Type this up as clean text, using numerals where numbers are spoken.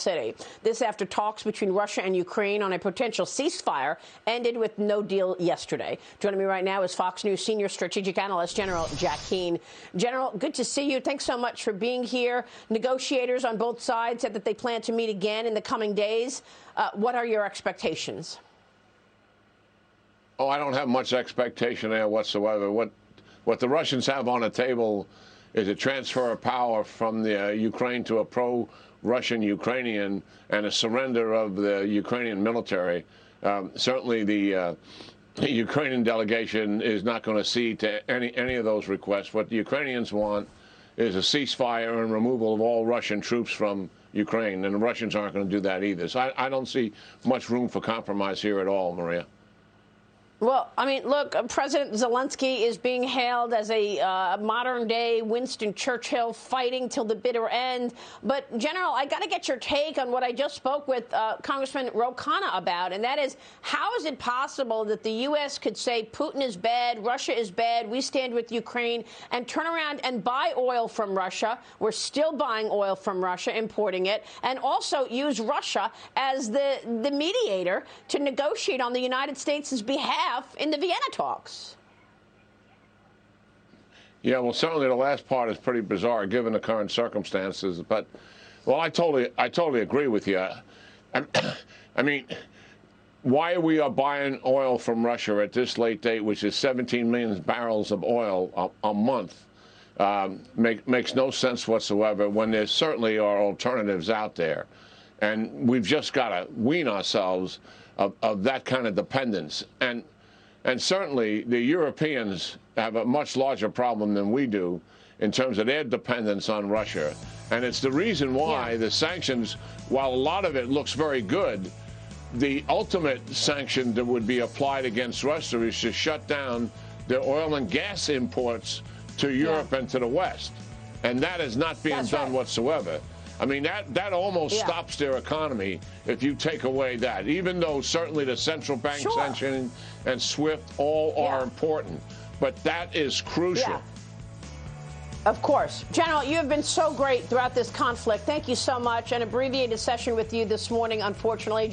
City. This after talks between Russia and Ukraine on a potential ceasefire ended with no deal yesterday. Joining me right now is Fox News Senior Strategic Analyst General Jack Keane. General, good to see you. Thanks so much for being here. Negotiators on both sides said that they plan to meet again in the coming days. What are your expectations? Oh, I don't have much expectation there whatsoever. What the Russians have on the table is a transfer of power from the Ukraine to a pro-Russian Ukrainian and a surrender of the Ukrainian military. Certainly the Ukrainian delegation is not going to cede to any of those requests. What the Ukrainians want is a ceasefire and removal of all Russian troops from Ukraine, and the Russians aren't going to do that either. So I don't see much room for compromise here at all, Maria. Well, I mean, look, President Zelensky is being hailed as a modern-day Winston Churchill, fighting till the bitter end. But, General, I got to get your take on what I just spoke with Congressman Ro Khanna about, and that is, how is it possible that the U.S. could say Putin is bad, Russia is bad, we stand with Ukraine, and turn around and buy oil from Russia? We're still buying oil from Russia, importing it, and also use Russia as the mediator to negotiate on the United States' behalf in the Vienna talks. Yeah, well, certainly the last part is pretty bizarre given the current circumstances. But, well, I totally agree with you. I mean, why we are buying oil from Russia at this late date, which is 17 million barrels of oil a month, makes no sense whatsoever when there certainly are alternatives out there. And we've just got to wean ourselves of that kind of dependence. And certainly the Europeans have a much larger problem than we do in terms of their dependence on Russia. And it's the reason why the sanctions, while a lot of it looks very good, the ultimate sanction that would be applied against Russia is to shut down their oil and gas imports to Europe and to the West. And that is not being done whatsoever. I mean, that almost stops their economy if you take away that, even though certainly the central bank sanctioning and SWIFT all are important. But that is crucial. Yeah. Of course. General, you have been so great throughout this conflict. Thank you so much. An abbreviated session with you this morning, unfortunately.